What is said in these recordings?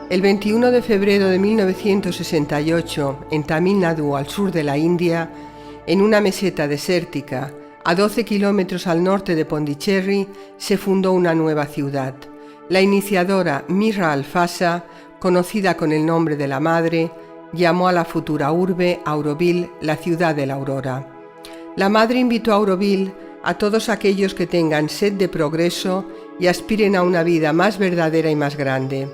El 21 de febrero de 1968, en Tamil Nadu, al sur de la India, en una meseta desértica, a 12 kilómetros al norte de Pondicherry, se fundó una nueva ciudad. La iniciadora Mirra Alfasa, conocida con el nombre de la madre, llamó a la futura urbe Auroville la ciudad de la aurora. La madre invitó a Auroville a todos aquellos que tengan sed de progreso y aspiren a una vida más verdadera y más grande.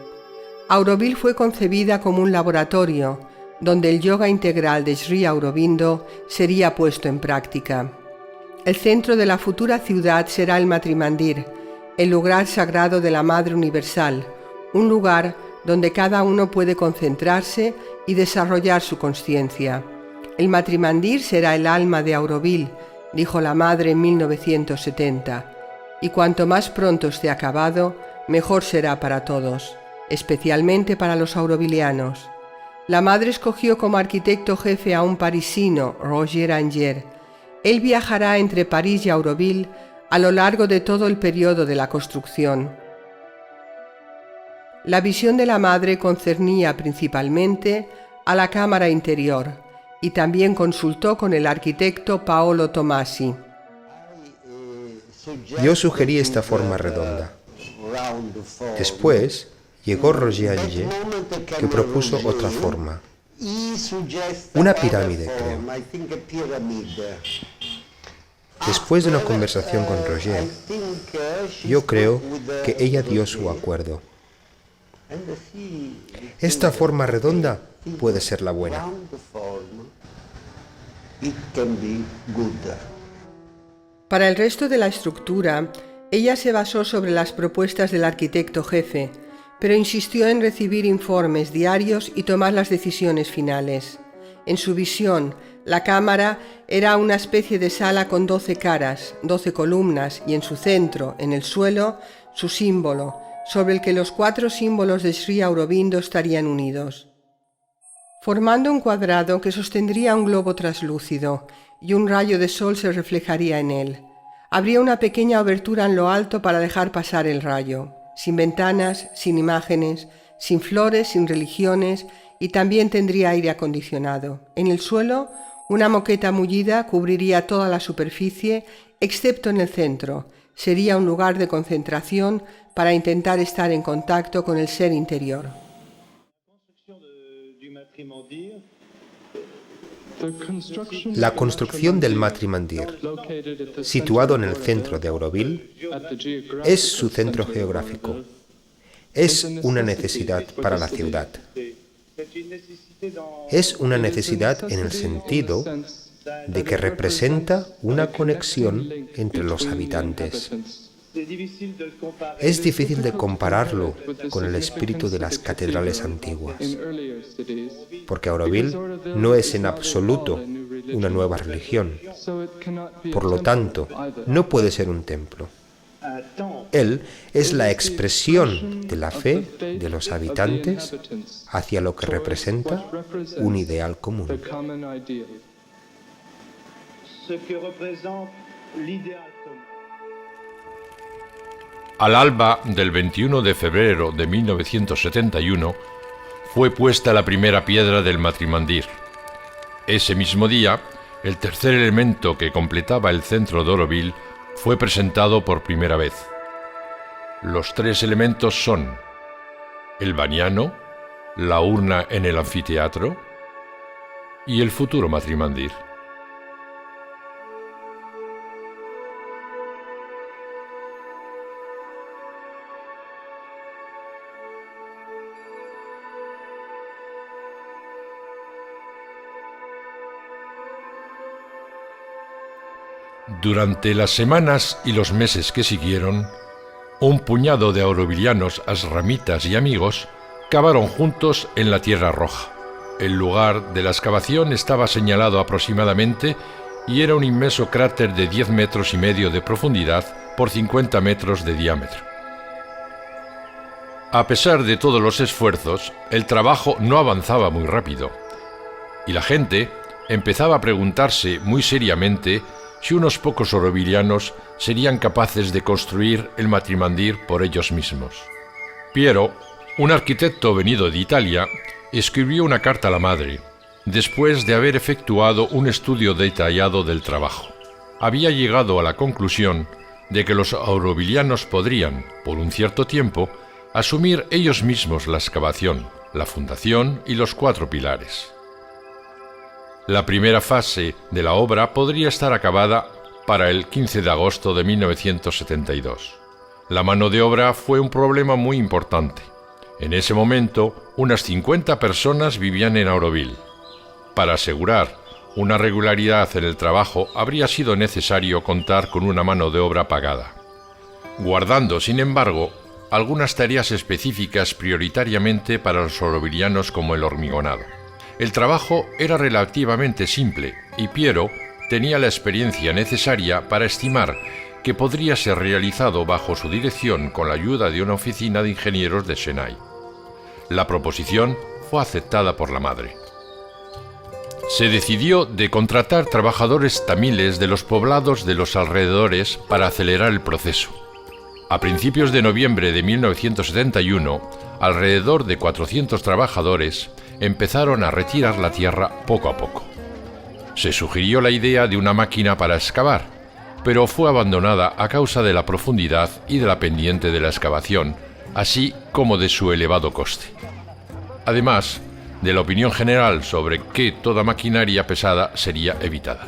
Auroville fue concebida como un laboratorio donde el yoga integral de Sri Aurobindo sería puesto en práctica. El centro de la futura ciudad será el Matrimandir, el lugar sagrado de la Madre Universal, un lugar donde cada uno puede concentrarse y desarrollar su consciencia. El Matrimandir será el alma de Auroville, dijo la Madre en 1970, y cuanto más pronto esté acabado, mejor será para todos, especialmente para los aurovilianos. La Madre escogió como arquitecto jefe a un parisino, Roger Anger. Él viajará entre París y Auroville a lo largo de todo el periodo de la construcción. La visión de la Madre concernía principalmente a la cámara interior y también consultó con el arquitecto Paolo Tomasi. Yo sugerí esta forma redonda. Después llegó Roger Anger, que propuso otra forma. Una pirámide, creo. Después de una conversación con Roger, yo creo que ella dio su acuerdo. Esta forma redonda puede ser la buena. Para el resto de la estructura, ella se basó sobre las propuestas del arquitecto jefe, pero insistió en recibir informes diarios y tomar las decisiones finales. En su visión, la cámara era una especie de sala con 12 caras, 12 columnas y en su centro, en el suelo, su símbolo, sobre el que los 4 símbolos de Sri Aurobindo estarían unidos, formando un cuadrado que sostendría un globo traslúcido y un rayo de sol se reflejaría en él. Habría una pequeña abertura en lo alto para dejar pasar el rayo, sin ventanas, sin imágenes, sin flores, sin religiones, y también tendría aire acondicionado. En el suelo, una moqueta mullida cubriría toda la superficie, excepto en el centro. Sería un lugar de concentración para intentar estar en contacto con el ser interior. La construcción del Matrimandir, situado en el centro de Auroville, es su centro geográfico. Es una necesidad para la ciudad. Es una necesidad en el sentido de que representa una conexión entre los habitantes. Es difícil de compararlo con el espíritu de las catedrales antiguas, porque Auroville no es en absoluto una nueva religión. Por lo tanto, no puede ser un templo. Él es la expresión de la fe de los habitantes hacia lo que representa un ideal común. Al alba del 21 de febrero de 1971 fue puesta la primera piedra del Matrimandir. Ese mismo día, el tercer elemento que completaba el centro de Auroville fue presentado por primera vez. Los 3 elementos son el baniano, la urna en el anfiteatro y el futuro Matrimandir. Durante las semanas y los meses que siguieron, un puñado de aurovillianos, asramitas y amigos cavaron juntos en la Tierra Roja. El lugar de la excavación estaba señalado aproximadamente y era un inmenso cráter de 10 metros y medio de profundidad por 50 metros de diámetro. A pesar de todos los esfuerzos, el trabajo no avanzaba muy rápido y la gente empezaba a preguntarse muy seriamente si unos pocos aurovillianos serían capaces de construir el Matrimandir por ellos mismos. Piero, Un arquitecto venido de Italia escribió una carta a la madre, después de haber efectuado un estudio detallado del trabajo. Había llegado a la conclusión de que los aurovilianos podrían, por un cierto tiempo, asumir ellos mismos la excavación, la fundación y los 4 pilares. La primera fase de la obra podría estar acabada para el 15 de agosto de 1972. La mano de obra fue un problema muy importante. En ese momento, unas 50 personas vivían en Auroville. Para asegurar una regularidad en el trabajo, habría sido necesario contar con una mano de obra pagada, guardando, sin embargo, algunas tareas específicas prioritariamente para los aurovilianos como el hormigonado. El trabajo era relativamente simple y Piero tenía la experiencia necesaria para estimar que podría ser realizado bajo su dirección con la ayuda de una oficina de ingenieros de Chennai. La proposición fue aceptada por la madre. Se decidió de contratar trabajadores tamiles de los poblados de los alrededores para acelerar el proceso. A principios de noviembre de 1971, alrededor de 400 trabajadores empezaron a retirar la tierra poco a poco. Se sugirió la idea de una máquina para excavar, pero fue abandonada a causa de la profundidad y de la pendiente de la excavación, así como de su elevado coste. Además, de la opinión general sobre que toda maquinaria pesada sería evitada.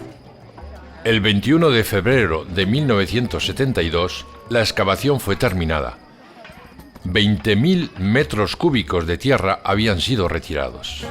El 21 de febrero de 1972, la excavación fue terminada. 20.000 metros cúbicos de tierra habían sido retirados.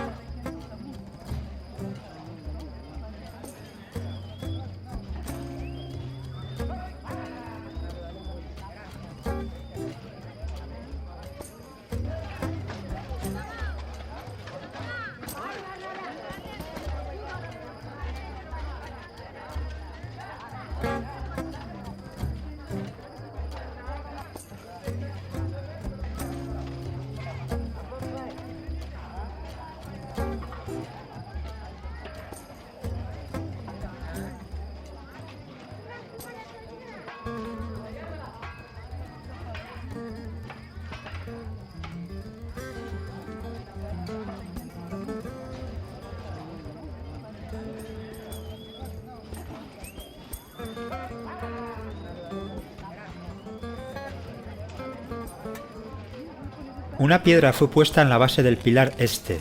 Una piedra fue puesta en la base del pilar este,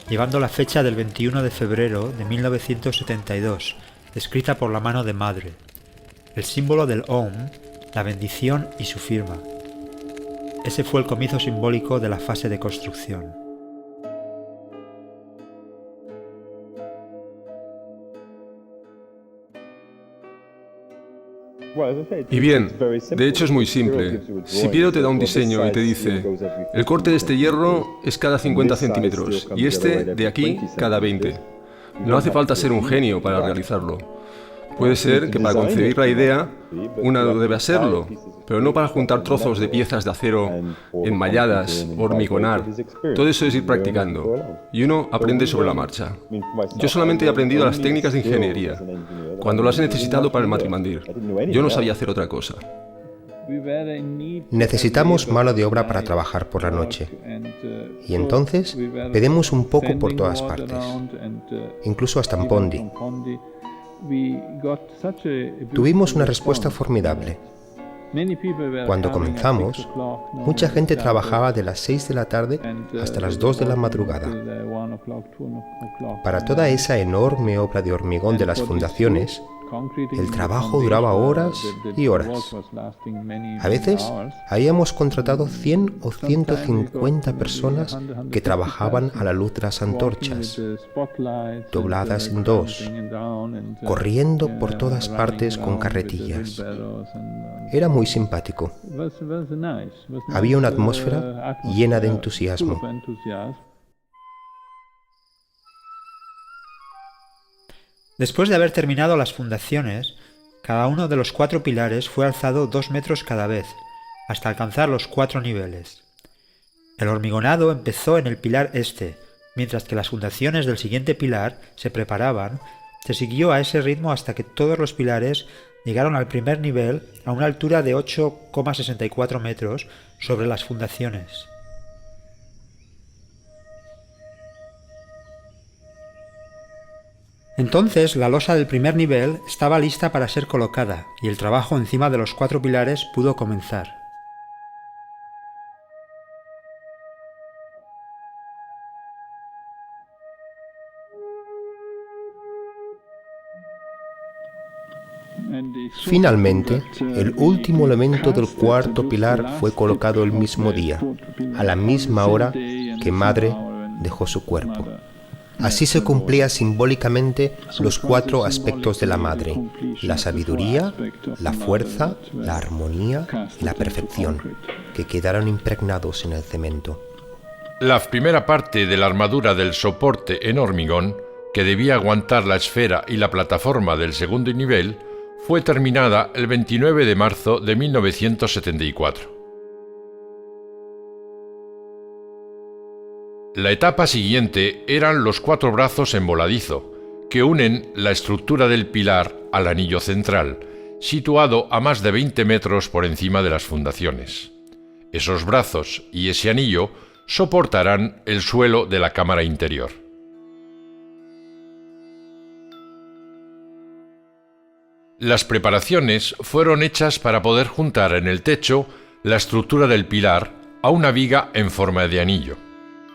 llevando la fecha del 21 de febrero de 1972, escrita por la mano de madre, el símbolo del Om, la bendición y su firma. Ese fue el comienzo simbólico de la fase de construcción. Y bien, de hecho es muy simple. Si Piero te da un diseño y te dice, el corte de este hierro es cada 50 centímetros y este de aquí cada 20. No hace falta ser un genio para realizarlo. Puede ser que para concebir la idea una debe hacerlo, pero no para juntar trozos de piezas de acero enmalladas, hormigonar. Todo eso es ir practicando, y uno aprende sobre la marcha. Yo solamente he aprendido las técnicas de ingeniería, cuando las he necesitado para el matrimandir. Yo no sabía hacer otra cosa. Necesitamos mano de obra para trabajar por la noche. Y entonces pedimos un poco por todas partes, incluso hasta en Pondi. Tuvimos una respuesta formidable. Cuando comenzamos, mucha gente trabajaba de las 6 de la tarde hasta las 2 de la madrugada. Para toda esa enorme obra de hormigón de las fundaciones, el trabajo duraba horas y horas. A veces habíamos contratado 100 o 150 personas que trabajaban a la luz de las antorchas, dobladas en dos, corriendo por todas partes con carretillas. Era muy simpático. Había una atmósfera llena de entusiasmo. Después de haber terminado las fundaciones, cada uno de los 4 pilares fue alzado 2 metros cada vez, hasta alcanzar los 4 niveles. El hormigonado empezó en el pilar este, mientras que las fundaciones del siguiente pilar se preparaban. Se siguió a ese ritmo hasta que todos los pilares llegaron al primer nivel a una altura de 8,64 metros sobre las fundaciones. Entonces la losa del primer nivel estaba lista para ser colocada y el trabajo encima de los 4 pilares pudo comenzar. Finalmente, el último elemento del cuarto pilar fue colocado el mismo día, a la misma hora que Madre dejó su cuerpo. Así se cumplían simbólicamente los 4 aspectos de la Madre: la sabiduría, la fuerza, la armonía y la perfección, que quedaron impregnados en el cemento. La primera parte de la armadura del soporte en hormigón, que debía aguantar la esfera y la plataforma del segundo nivel, fue terminada el 29 de marzo de 1974. La etapa siguiente eran los 4 brazos en voladizo, que unen la estructura del pilar al anillo central, situado a más de 20 metros por encima de las fundaciones. Esos brazos y ese anillo soportarán el suelo de la cámara interior. Las preparaciones fueron hechas para poder juntar en el techo la estructura del pilar a una viga en forma de anillo.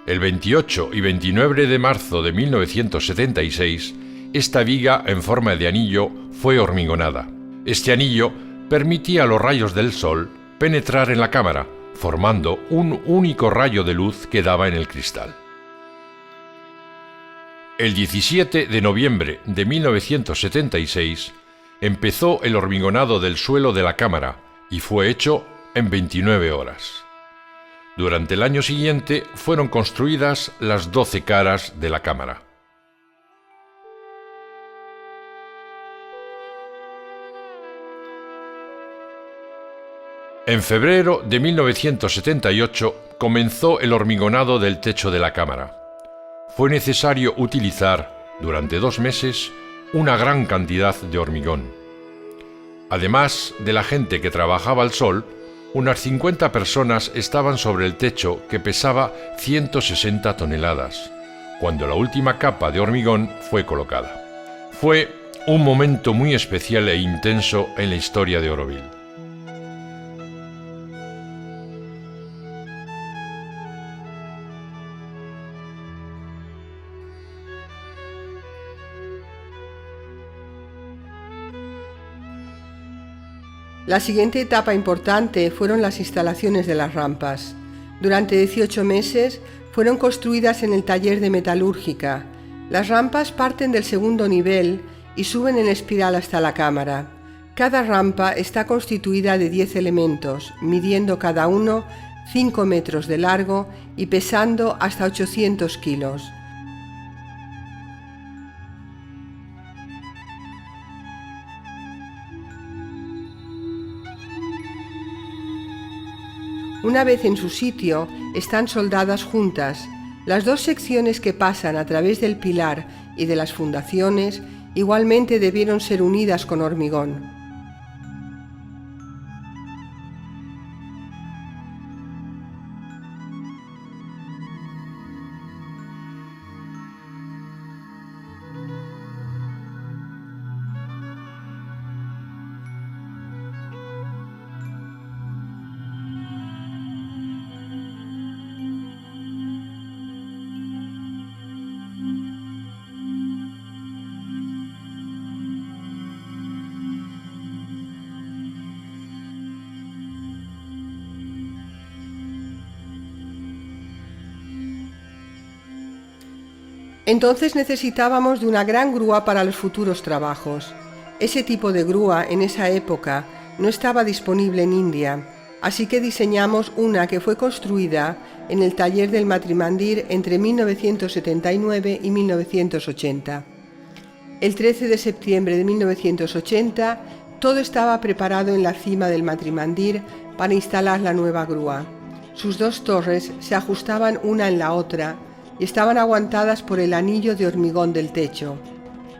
El 28 y 29 de marzo de 1976, esta viga en forma de anillo fue hormigonada. Este anillo permitía a los rayos del sol penetrar en la cámara, formando un único rayo de luz que daba en el cristal. El 17 de noviembre de 1976, empezó el hormigonado del suelo de la cámara y fue hecho en 29 horas. Durante el año siguiente fueron construidas las 12 caras de la cámara. En febrero de 1978 comenzó el hormigonado del techo de la cámara. Fue necesario utilizar, durante 2 meses, una gran cantidad de hormigón. Además de la gente que trabajaba al sol, unas 50 personas estaban sobre el techo que pesaba 160 toneladas, cuando la última capa de hormigón fue colocada. Fue un momento muy especial e intenso en la historia de Oroville. La siguiente etapa importante fueron las instalaciones de las rampas. Durante 18 meses fueron construidas en el taller de metalúrgica. Las rampas parten del segundo nivel y suben en espiral hasta la cámara. Cada rampa está constituida de 10 elementos, midiendo cada uno 5 metros de largo y pesando hasta 800 kilos. Una vez en su sitio, están soldadas juntas. Las 2 secciones que pasan a través del pilar y de las fundaciones igualmente debieron ser unidas con hormigón. Entonces necesitábamos de una gran grúa para los futuros trabajos. Ese tipo de grúa en esa época no estaba disponible en India, así que diseñamos una que fue construida en el taller del Matrimandir entre 1979 y 1980. El 13 de septiembre de 1980, todo estaba preparado en la cima del Matrimandir para instalar la nueva grúa. Sus 2 torres se ajustaban una en la otra y estaban aguantadas por el anillo de hormigón del techo.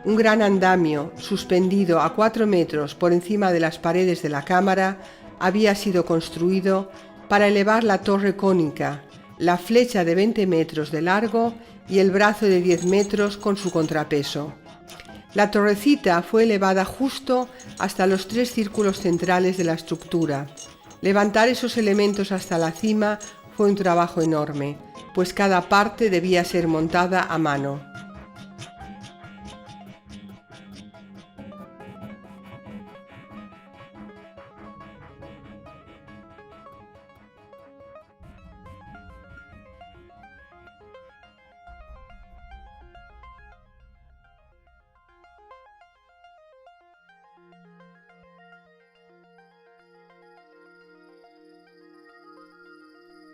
Un gran andamio, suspendido a 4 metros por encima de las paredes de la cámara, había sido construido para elevar la torre cónica, la flecha de 20 metros de largo y el brazo de 10 metros con su contrapeso. La torrecita fue elevada justo hasta los 3 círculos centrales de la estructura. Levantar esos elementos hasta la cima fue un trabajo enorme, pues cada parte debía ser montada a mano.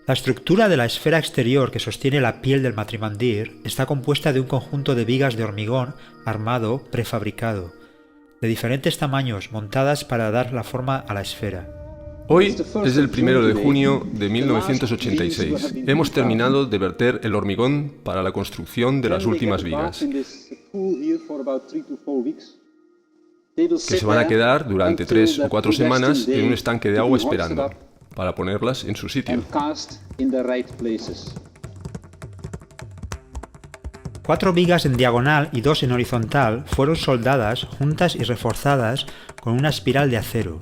La estructura de la esfera exterior que sostiene la piel del matrimandir está compuesta de un conjunto de vigas de hormigón armado prefabricado, de diferentes tamaños montadas para dar la forma a la esfera. Hoy es el 1 de junio de 1986. Hemos terminado de verter el hormigón para la construcción de las últimas vigas, que se van a quedar durante 3 o 4 semanas en un estanque de agua esperando, para ponerlas en su sitio. 4 vigas en diagonal y 2 en horizontal fueron soldadas juntas y reforzadas con una espiral de acero.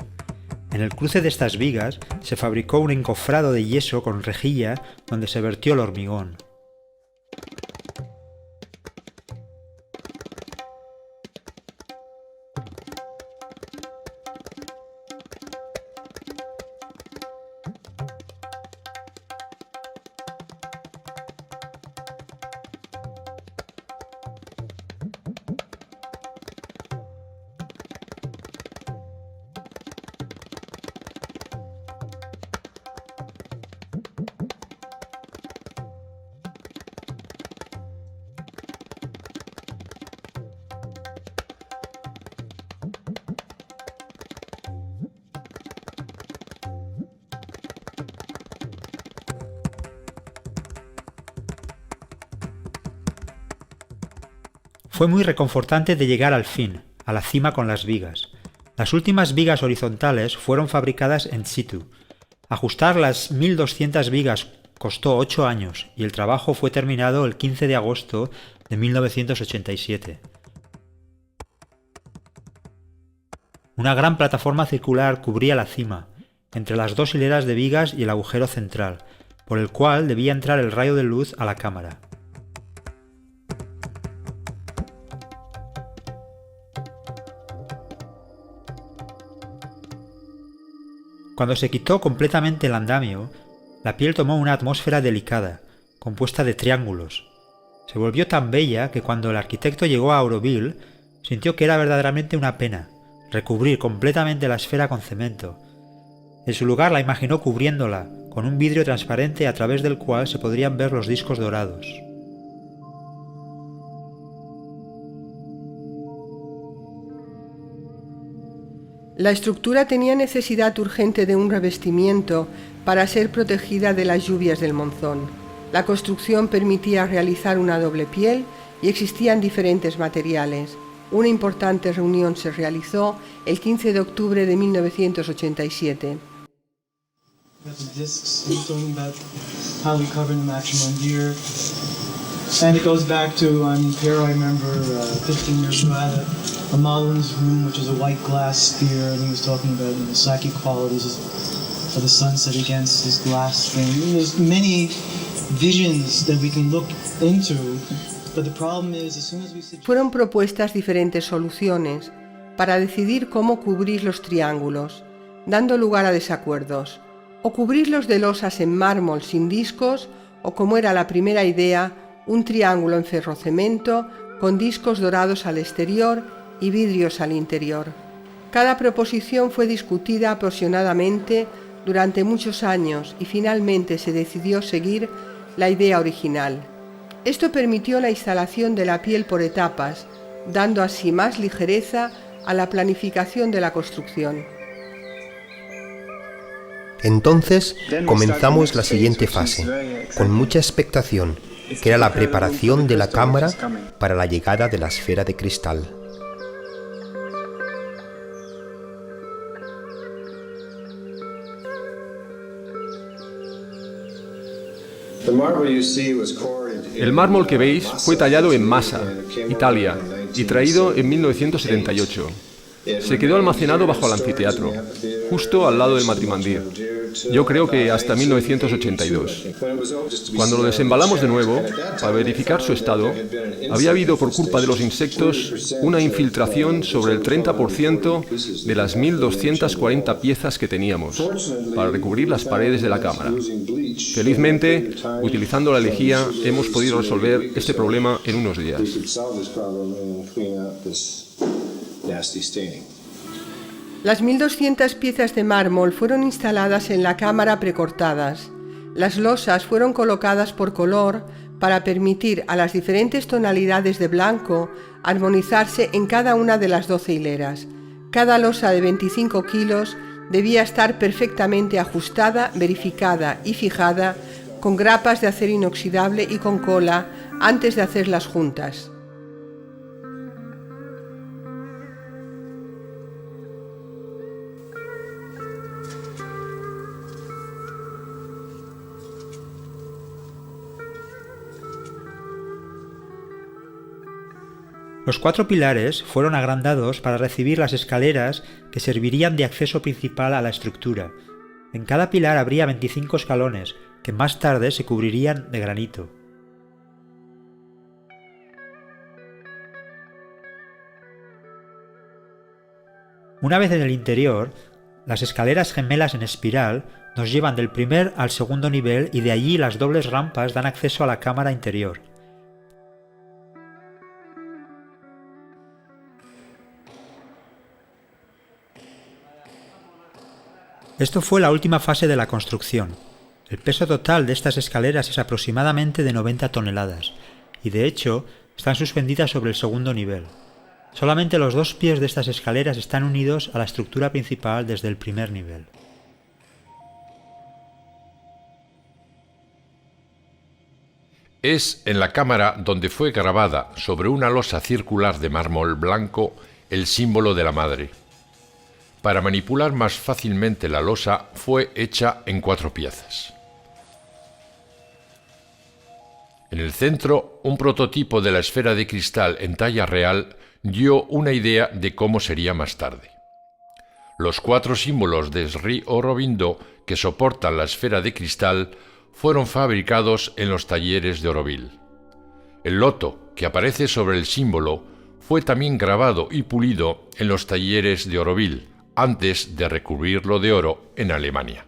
En el cruce de estas vigas se fabricó un encofrado de yeso con rejilla donde se vertió el hormigón. Fue muy reconfortante de llegar al fin, a la cima con las vigas. Las últimas vigas horizontales fueron fabricadas in situ. Ajustar las 1200 vigas costó 8 años y el trabajo fue terminado el 15 de agosto de 1987. Una gran plataforma circular cubría la cima, entre las 2 hileras de vigas y el agujero central, por el cual debía entrar el rayo de luz a la cámara. Cuando se quitó completamente el andamio, la piel tomó una atmósfera delicada, compuesta de triángulos. Se volvió tan bella que cuando el arquitecto llegó a Auroville, sintió que era verdaderamente una pena recubrir completamente la esfera con cemento. En su lugar la imaginó cubriéndola con un vidrio transparente a través del cual se podrían ver los discos dorados. La estructura tenía necesidad urgente de un revestimiento para ser protegida de las lluvias del monzón. La construcción permitía realizar una doble piel y existían diferentes materiales. Una importante reunión se realizó el 15 de octubre de 1987. And it goes back to, here I remember 15 years ago, I had a Modelin's room, which is a white glass sphere, and he was talking about the psychic qualities of the sunset against this glass thing. And there's many visions that we can look into, but the problem is, as soon as we suggest... Fueron propuestas diferentes soluciones para decidir cómo cubrir los triángulos, dando lugar a desacuerdos, o cubrirlos de losas en mármol sin discos, o como era la primera idea, un triángulo en ferrocemento con discos dorados al exterior y vidrios al interior. Cada proposición fue discutida apasionadamente durante muchos años y finalmente se decidió seguir la idea original. Esto permitió la instalación de la piel por etapas, dando así más ligereza a la planificación de la construcción. Entonces comenzamos la siguiente fase, con mucha expectación, que era la preparación de la cámara para la llegada de la esfera de cristal. El mármol que veis fue tallado en Massa, Italia, y traído en 1978. Se quedó almacenado bajo el anfiteatro, justo al lado del Matrimandir. Yo creo que hasta 1982. Cuando lo desembalamos de nuevo, para verificar su estado, había habido por culpa de los insectos una infiltración sobre el 30% de las 1.240 piezas que teníamos para recubrir las paredes de la cámara. Felizmente, utilizando la lejía, hemos podido resolver este problema en unos días. Las 1.200 piezas de mármol fueron instaladas en la cámara precortadas. Las losas fueron colocadas por color para permitir a las diferentes tonalidades de blanco armonizarse en cada una de las 12 hileras. Cada losa de 25 kilos debía estar perfectamente ajustada, verificada y fijada con grapas de acero inoxidable y con cola antes de hacerlas juntas. Los 4 pilares fueron agrandados para recibir las escaleras que servirían de acceso principal a la estructura. En cada pilar habría 25 escalones, que más tarde se cubrirían de granito. Una vez en el interior, las escaleras gemelas en espiral nos llevan del primer al segundo nivel y de allí las dobles rampas dan acceso a la cámara interior. Esto fue la última fase de la construcción. El peso total de estas escaleras es aproximadamente de 90 toneladas, y de hecho están suspendidas sobre el segundo nivel. Solamente los 2 pies de estas escaleras están unidos a la estructura principal desde el primer nivel. Es en la cámara donde fue grabada sobre una losa circular de mármol blanco el símbolo de la madre. Para manipular más fácilmente la losa fue hecha en 4 piezas. En el centro, un prototipo de la esfera de cristal en talla real dio una idea de cómo sería más tarde. Los 4 símbolos de Sri Aurobindo que soportan la esfera de cristal fueron fabricados en los talleres de Auroville. El loto que aparece sobre el símbolo fue también grabado y pulido en los talleres de Auroville, antes de recubrirlo de oro en Alemania.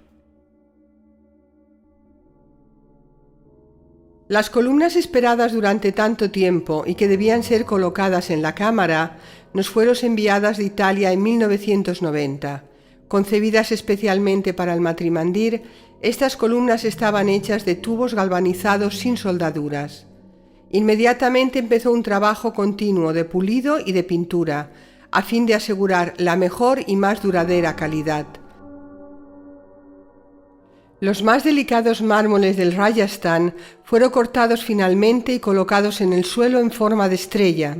Las columnas esperadas durante tanto tiempo y que debían ser colocadas en la cámara nos fueron enviadas de Italia en 1990. Concebidas especialmente para el Matrimandir, estas columnas estaban hechas de tubos galvanizados sin soldaduras. Inmediatamente empezó un trabajo continuo de pulido y de pintura, a fin de asegurar la mejor y más duradera calidad. Los más delicados mármoles del Rajasthan fueron cortados finalmente y colocados en el suelo en forma de estrella.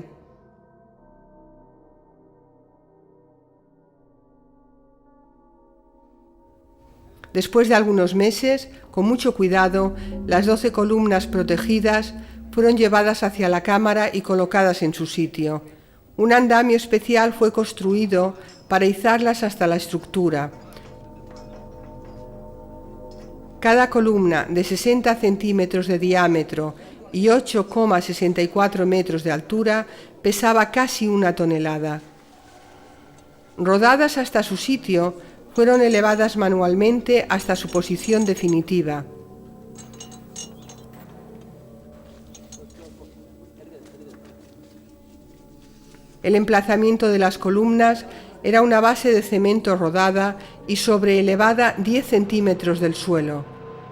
Después de algunos meses, con mucho cuidado, las 12 columnas protegidas fueron llevadas hacia la cámara y colocadas en su sitio. Un andamio especial fue construido para izarlas hasta la estructura. Cada columna de 60 centímetros de diámetro y 8,64 metros de altura pesaba casi 1 tonelada. Rodadas hasta su sitio, fueron elevadas manualmente hasta su posición definitiva. El emplazamiento de las columnas era una base de cemento rodada y sobreelevada 10 centímetros del suelo.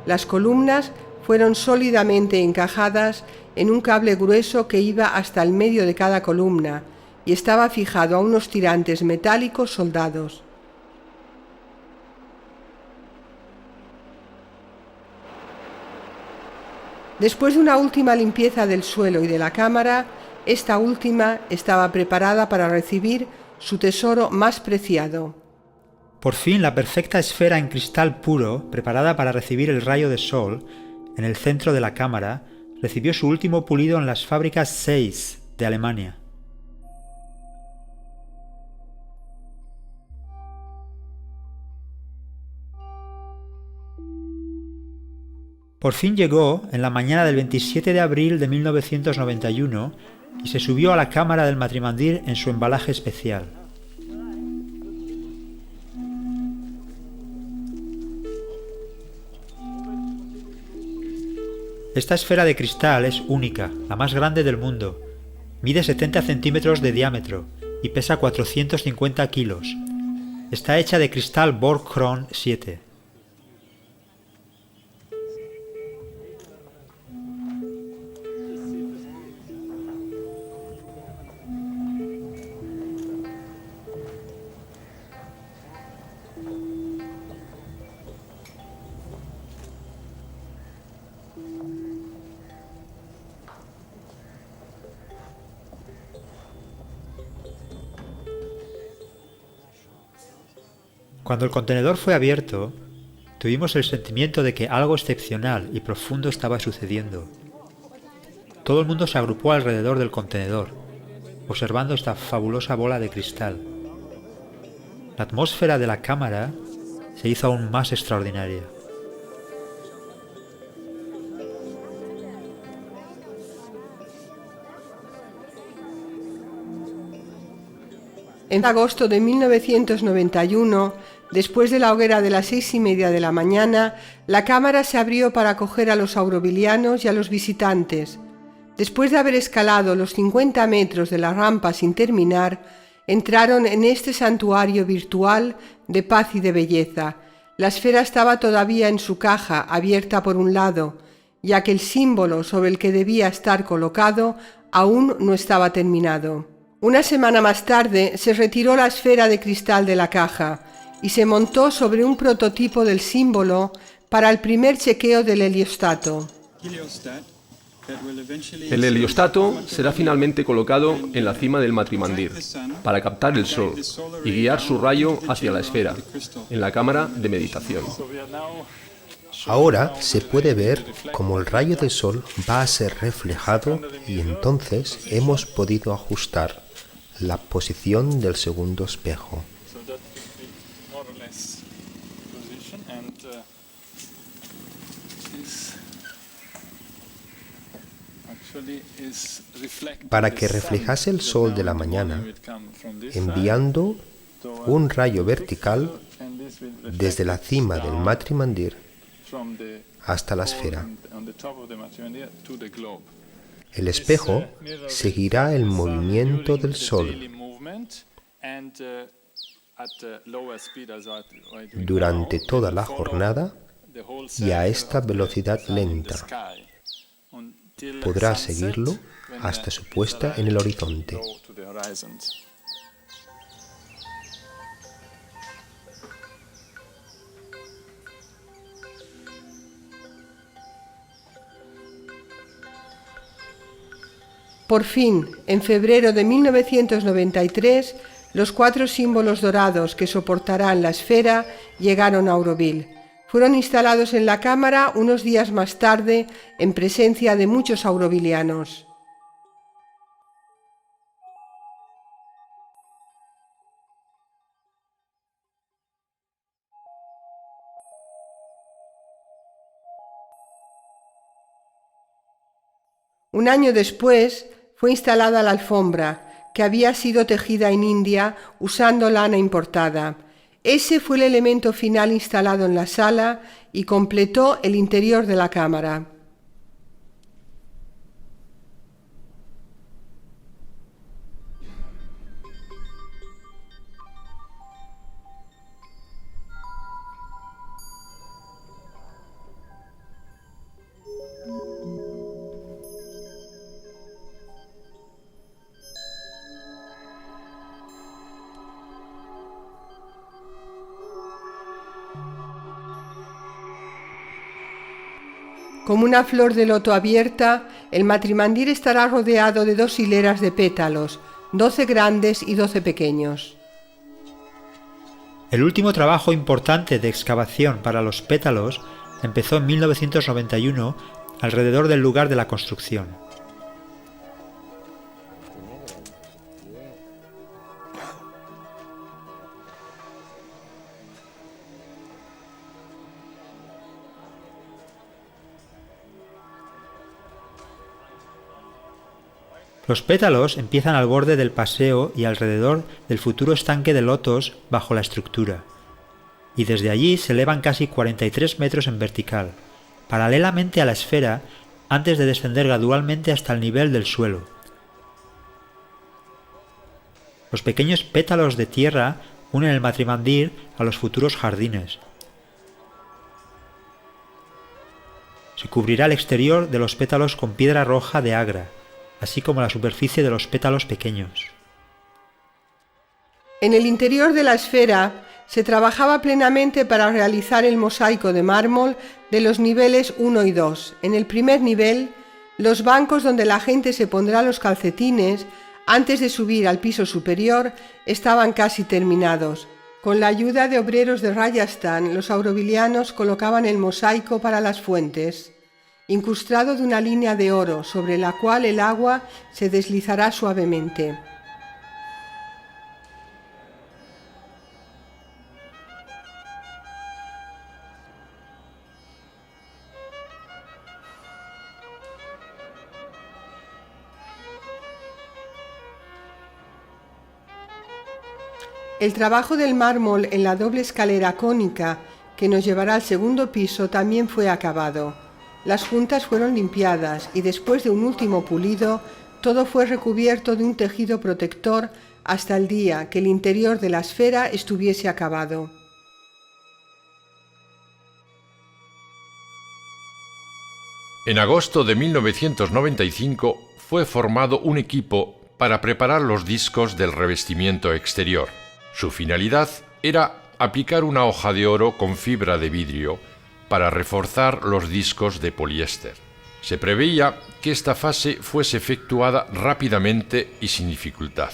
Las columnas fueron sólidamente encajadas en un cable grueso que iba hasta el medio de cada columna y estaba fijado a unos tirantes metálicos soldados. Después de una última limpieza del suelo y de la cámara, esta última estaba preparada para recibir su tesoro más preciado. Por fin la perfecta esfera en cristal puro, preparada para recibir el rayo de sol, en el centro de la cámara, recibió su último pulido en las fábricas Zeiss de Alemania. Por fin llegó en la mañana del 27 de abril de 1991 y se subió a la cámara del Matrimandir en su embalaje especial. Esta esfera de cristal es única, la más grande del mundo. Mide 70 centímetros de diámetro y pesa 450 kilos. Está hecha de cristal Borg-Kron 7. Cuando el contenedor fue abierto, tuvimos el sentimiento de que algo excepcional y profundo estaba sucediendo. Todo el mundo se agrupó alrededor del contenedor, observando esta fabulosa bola de cristal. La atmósfera de la cámara se hizo aún más extraordinaria. En agosto de 1991, después de la hoguera de las 6:30 de la mañana, la cámara se abrió para acoger a los aurovilianos y a los visitantes. Después de haber escalado los 50 metros de la rampa sin terminar, entraron en este santuario virtual de paz y de belleza. La esfera estaba todavía en su caja, abierta por un lado, ya que el símbolo sobre el que debía estar colocado aún no estaba terminado. Una semana más tarde se retiró la esfera de cristal de la caja y se montó sobre un prototipo del símbolo para el primer chequeo del heliostato. El heliostato será finalmente colocado en la cima del Matrimandir para captar el sol y guiar su rayo hacia la esfera, en la cámara de meditación. Ahora se puede ver cómo el rayo del sol va a ser reflejado y entonces hemos podido ajustar la posición del segundo espejo. Para que reflejase el sol de la mañana, enviando un rayo vertical desde la cima del Matrimandir hasta la esfera. El espejo seguirá el movimiento del sol durante toda la jornada y a esta velocidad lenta. Podrá seguirlo hasta su puesta en el horizonte. Por fin, en febrero de 1993, los 4 símbolos dorados que soportarán la esfera llegaron a Auroville. Fueron instalados en la cámara unos días más tarde en presencia de muchos aurovilianos. Un año después fue instalada la alfombra, que había sido tejida en India usando lana importada. Ese fue el elemento final instalado en la sala y completó el interior de la cámara. Como una flor de loto abierta, el Matrimandir estará rodeado de 2 hileras de pétalos, 12 grandes y 12 pequeños. El último trabajo importante de excavación para los pétalos empezó en 1991 alrededor del lugar de la construcción. Los pétalos empiezan al borde del paseo y alrededor del futuro estanque de lotos bajo la estructura, y desde allí se elevan casi 43 metros en vertical, paralelamente a la esfera, antes de descender gradualmente hasta el nivel del suelo. Los pequeños pétalos de tierra unen el Matrimandir a los futuros jardines. Se cubrirá el exterior de los pétalos con piedra roja de Agra, así como la superficie de los pétalos pequeños. En el interior de la esfera se trabajaba plenamente para realizar el mosaico de mármol de los niveles 1 y 2. En el primer nivel, los bancos donde la gente se pondrá los calcetines antes de subir al piso superior estaban casi terminados. Con la ayuda de obreros de Rajasthan, los aurovilianos colocaban el mosaico para las fuentes, incrustado de una línea de oro sobre la cual el agua se deslizará suavemente. El trabajo del mármol en la doble escalera cónica que nos llevará al segundo piso también fue acabado. Las juntas fueron limpiadas y después de un último pulido, todo fue recubierto de un tejido protector hasta el día que el interior de la esfera estuviese acabado. En agosto de 1995 fue formado un equipo para preparar los discos del revestimiento exterior. Su finalidad era aplicar una hoja de oro con fibra de vidrio para reforzar los discos de poliéster. Se preveía que esta fase fuese efectuada rápidamente y sin dificultad.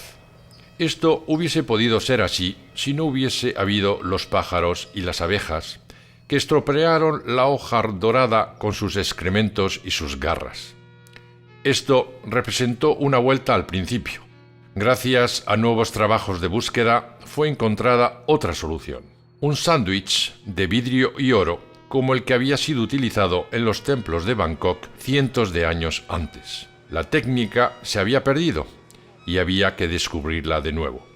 Esto hubiese podido ser así si no hubiese habido los pájaros y las abejas que estropearon la hoja dorada con sus excrementos y sus garras. Esto representó una vuelta al principio. Gracias a nuevos trabajos de búsqueda fue encontrada otra solución: un sándwich de vidrio y oro como el que había sido utilizado en los templos de Bangkok cientos de años antes. La técnica se había perdido y había que descubrirla de nuevo.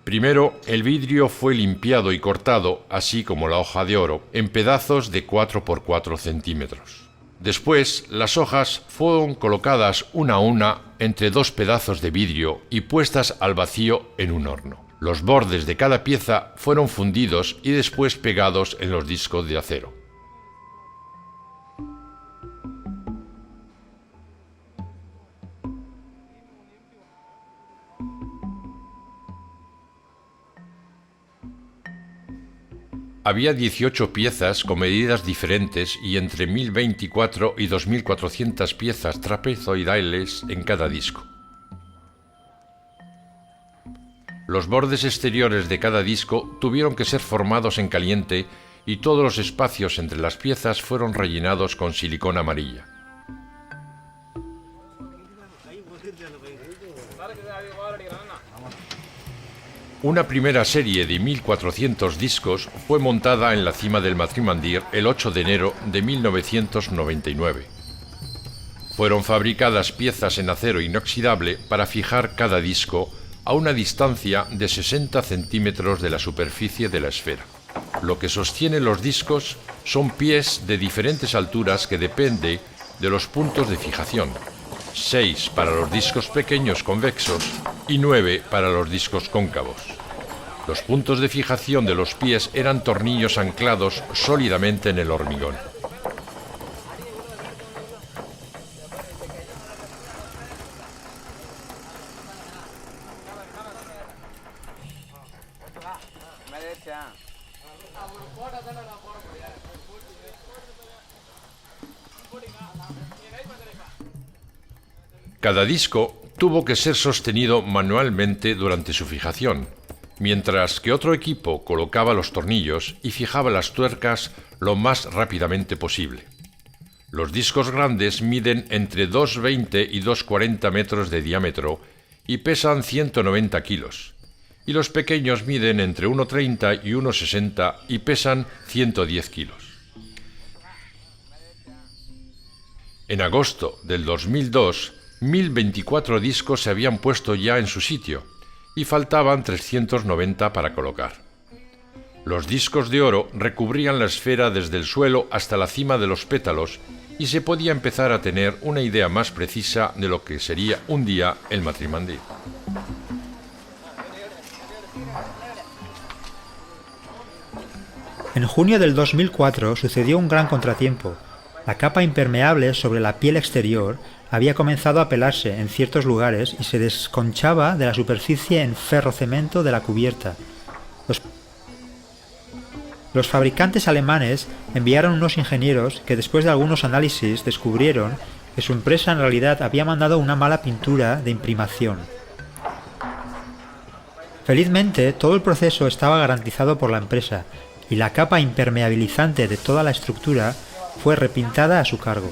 Primero, el vidrio fue limpiado y cortado, así como la hoja de oro, en pedazos de 4 por 4 centímetros. Después, las hojas fueron colocadas una a una entre dos pedazos de vidrio y puestas al vacío en un horno. Los bordes de cada pieza fueron fundidos y después pegados en los discos de acero. Había 18 piezas con medidas diferentes y entre 1024 y 2400 piezas trapezoidales en cada disco. Los bordes exteriores de cada disco tuvieron que ser formados en caliente y todos los espacios entre las piezas fueron rellenados con silicona amarilla. Una primera serie de 1400 discos fue montada en la cima del Matrimandir el 8 de enero de 1999. Fueron fabricadas piezas en acero inoxidable para fijar cada disco a una distancia de 60 centímetros de la superficie de la esfera. Lo que sostiene los discos son pies de diferentes alturas que depende de los puntos de fijación: 6 para los discos pequeños convexos y 9 para los discos cóncavos. Los puntos de fijación de los pies eran tornillos anclados sólidamente en el hormigón. Cada disco tuvo que ser sostenido manualmente durante su fijación, mientras que otro equipo colocaba los tornillos y fijaba las tuercas lo más rápidamente posible. Los discos grandes miden entre 2,20 y 2,40 metros de diámetro y pesan 190 kilos, y los pequeños miden entre 1,30 y 1,60 y pesan 110 kilos. En agosto del 2002, 1024 discos se habían puesto ya en su sitio y faltaban 390 para colocar. Los discos de oro recubrían la esfera desde el suelo hasta la cima de los pétalos y se podía empezar a tener una idea más precisa de lo que sería un día el Matrimandir. En junio del 2004 sucedió un gran contratiempo. La capa impermeable sobre la piel exterior había comenzado a pelarse en ciertos lugares y se desconchaba de la superficie en ferrocemento de la cubierta. Los fabricantes alemanes enviaron unos ingenieros que después de algunos análisis descubrieron que su empresa en realidad había mandado una mala pintura de imprimación. Felizmente, todo el proceso estaba garantizado por la empresa y la capa impermeabilizante de toda la estructura fue repintada a su cargo.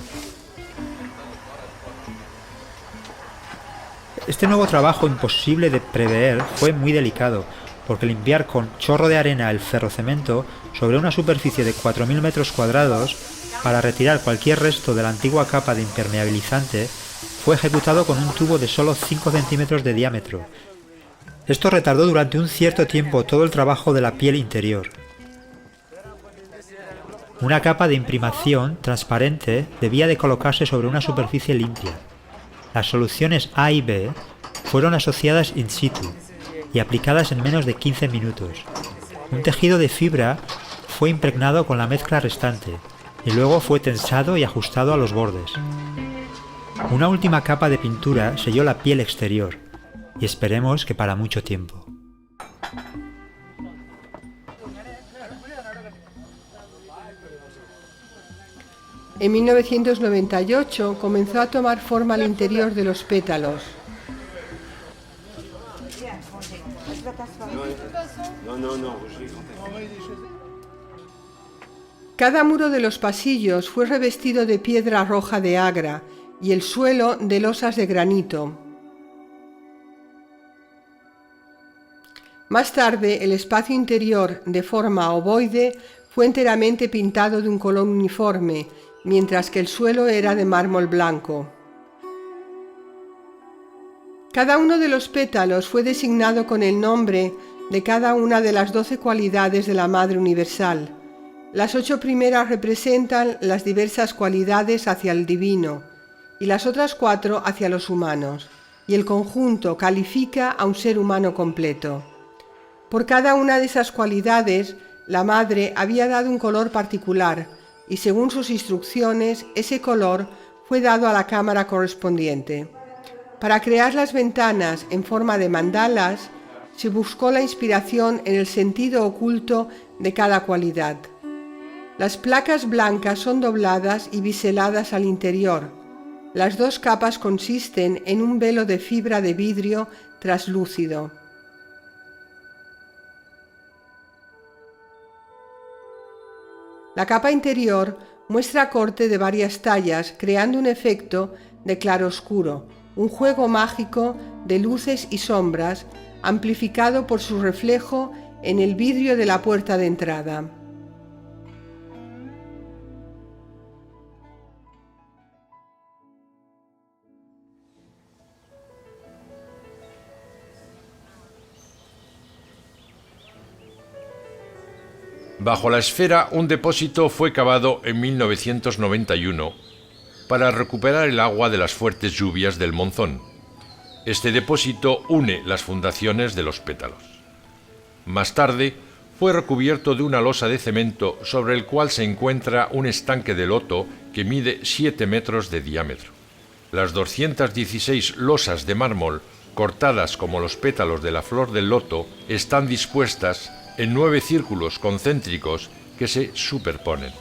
Este nuevo trabajo imposible de prever fue muy delicado, porque limpiar con chorro de arena el ferrocemento sobre una superficie de 4.000 metros cuadrados para retirar cualquier resto de la antigua capa de impermeabilizante fue ejecutado con un tubo de solo 5 centímetros de diámetro. Esto retardó durante un cierto tiempo todo el trabajo de la piel interior. Una capa de imprimación transparente debía de colocarse sobre una superficie limpia. Las soluciones A y B fueron asociadas in situ y aplicadas en menos de 15 minutos. Un tejido de fibra fue impregnado con la mezcla restante y luego fue tensado y ajustado a los bordes. Una última capa de pintura selló la piel exterior y esperemos que para mucho tiempo. En 1998 comenzó a tomar forma el interior de los pétalos. Cada muro de los pasillos fue revestido de piedra roja de Agra y el suelo de losas de granito. Más tarde, el espacio interior, de forma ovoide, fue enteramente pintado de un color uniforme, mientras que el suelo era de mármol blanco. Cada uno de los pétalos fue designado con el nombre de cada una de las 12 cualidades de la Madre Universal. Las 8 primeras representan las diversas cualidades hacia el divino y las otras 4 hacia los humanos, y el conjunto califica a un ser humano completo. Por cada una de esas cualidades, la Madre había dado un color particular, y según sus instrucciones, ese color fue dado a la cámara correspondiente. Para crear las ventanas en forma de mandalas, se buscó la inspiración en el sentido oculto de cada cualidad. Las placas blancas son dobladas y biseladas al interior. Las 2 capas consisten en un velo de fibra de vidrio traslúcido. La capa interior muestra corte de varias tallas, creando un efecto de claroscuro, un juego mágico de luces y sombras, amplificado por su reflejo en el vidrio de la puerta de entrada. Bajo la esfera, un depósito fue cavado en 1991 para recuperar el agua de las fuertes lluvias del monzón. Este depósito une las fundaciones de los pétalos. Más tarde, fue recubierto de una losa de cemento sobre el cual se encuentra un estanque de loto que mide 7 metros de diámetro. Las 216 losas de mármol, cortadas como los pétalos de la flor del loto, están dispuestas en 9 círculos concéntricos que se superponen.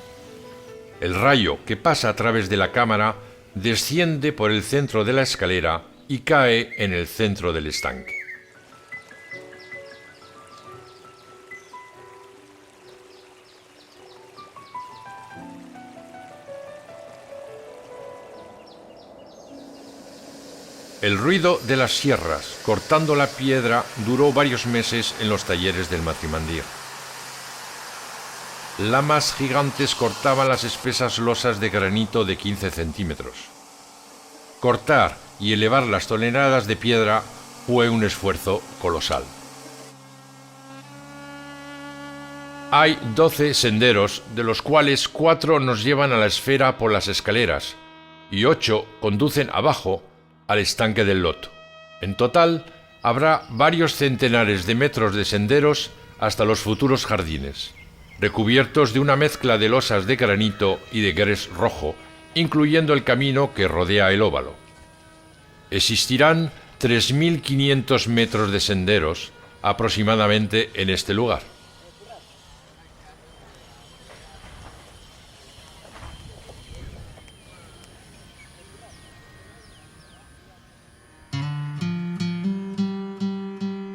El rayo que pasa a través de la cámara desciende por el centro de la escalera y cae en el centro del estanque. El ruido de las sierras cortando la piedra duró varios meses en los talleres del Matrimandir. Lamas gigantes cortaban las espesas losas de granito de 15 centímetros. Cortar y elevar las toneladas de piedra fue un esfuerzo colosal. Hay 12 senderos, de los cuales 4 nos llevan a la esfera por las escaleras y 8 conducen abajo al estanque del loto. En total, habrá varios centenares de metros de senderos hasta los futuros jardines, recubiertos de una mezcla de losas de granito y de gres rojo, incluyendo el camino que rodea el óvalo. Existirán 3.500 metros de senderos aproximadamente en este lugar.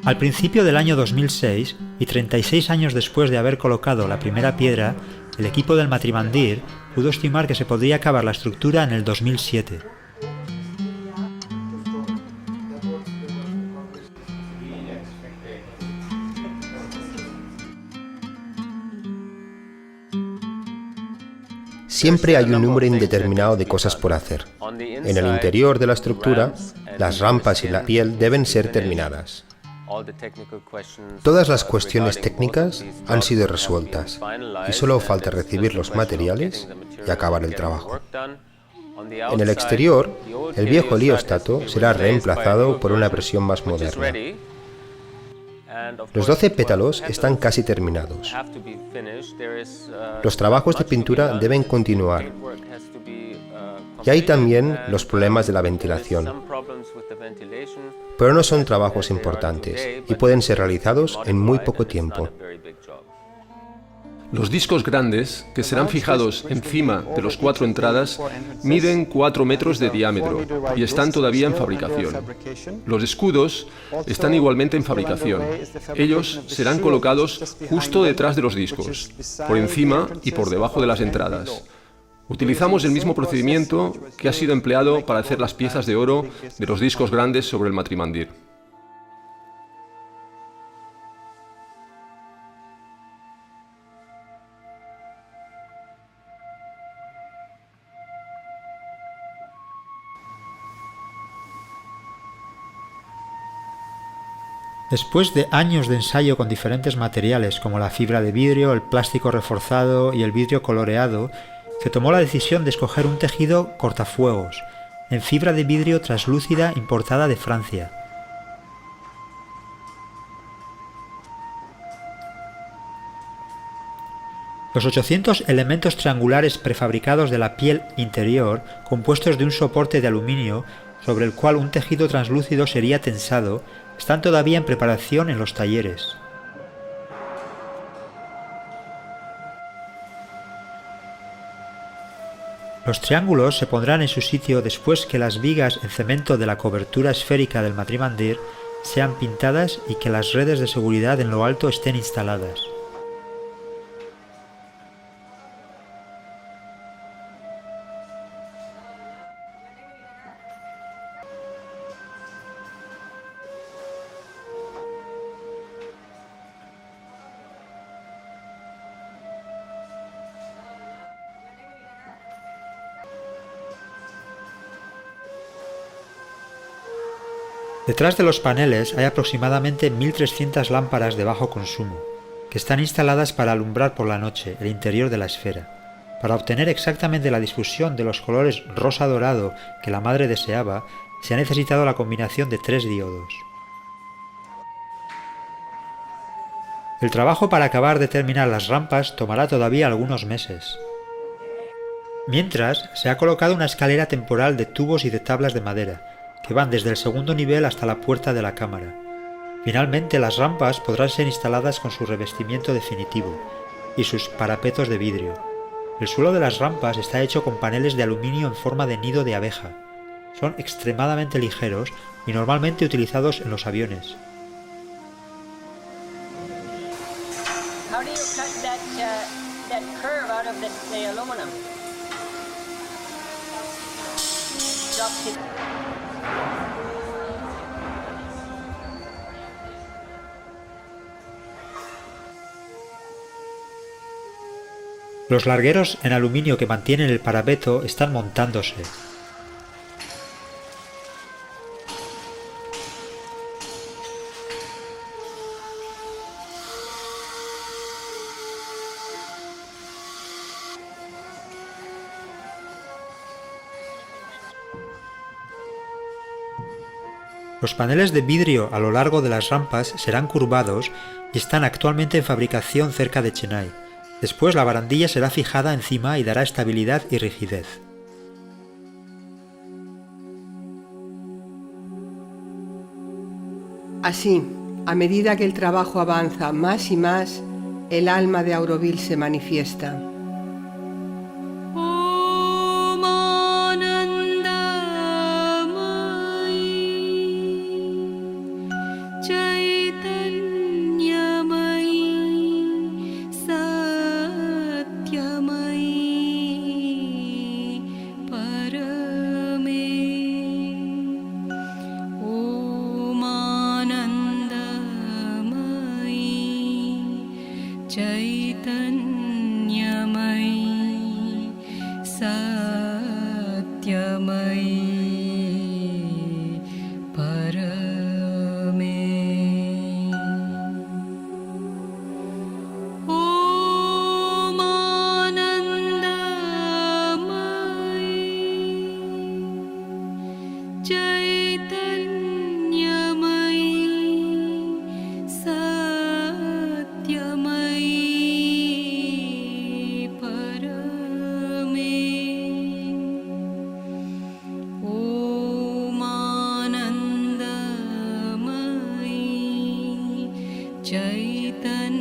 Al principio del año 2006, y 36 años después de haber colocado la primera piedra, el equipo del Matrimandir pudo estimar que se podría acabar la estructura en el 2007. Siempre hay un número indeterminado de cosas por hacer. En el interior de la estructura, las rampas y la piel deben ser terminadas. Todas las cuestiones técnicas han sido resueltas y solo falta recibir los materiales y acabar el trabajo. En el exterior, el viejo heliostato será reemplazado por una versión más moderna. Los 12 pétalos están casi terminados. Los trabajos de pintura deben continuar. Y hay también los problemas de la ventilación. Pero no son trabajos importantes y pueden ser realizados en muy poco tiempo. Los discos grandes, que serán fijados encima de las 4 entradas, miden 4 metros de diámetro y están todavía en fabricación. Los escudos están igualmente en fabricación. Ellos serán colocados justo detrás de los discos, por encima y por debajo de las entradas. Utilizamos el mismo procedimiento que ha sido empleado para hacer las piezas de oro de los discos grandes sobre el Matrimandir. Después de años de ensayo con diferentes materiales como la fibra de vidrio, el plástico reforzado y el vidrio coloreado, se tomó la decisión de escoger un tejido cortafuegos, en fibra de vidrio translúcida importada de Francia. Los 800 elementos triangulares prefabricados de la piel interior, compuestos de un soporte de aluminio sobre el cual un tejido translúcido sería tensado, están todavía en preparación en los talleres. Los triángulos se pondrán en su sitio después que las vigas en cemento de la cobertura esférica del Matrimandir sean pintadas y que las redes de seguridad en lo alto estén instaladas. Detrás de los paneles hay aproximadamente 1.300 lámparas de bajo consumo, que están instaladas para alumbrar por la noche el interior de la esfera. Para obtener exactamente la difusión de los colores rosa-dorado que la madre deseaba, se ha necesitado la combinación de 3 diodos. El trabajo para acabar de terminar las rampas tomará todavía algunos meses. Mientras, se ha colocado una escalera temporal de tubos y de tablas de madera, que van desde el segundo nivel hasta la puerta de la cámara. Finalmente, las rampas podrán ser instaladas con su revestimiento definitivo y sus parapetos de vidrio. El suelo de las rampas está hecho con paneles de aluminio en forma de nido de abeja. Son extremadamente ligeros y normalmente utilizados en los aviones. Los largueros en aluminio que mantienen el parapeto están montándose. Los paneles de vidrio a lo largo de las rampas serán curvados y están actualmente en fabricación cerca de Chennai. Después la barandilla será fijada encima y dará estabilidad y rigidez. Así, a medida que el trabajo avanza más y más, el alma de Auroville se manifiesta. Chaitanya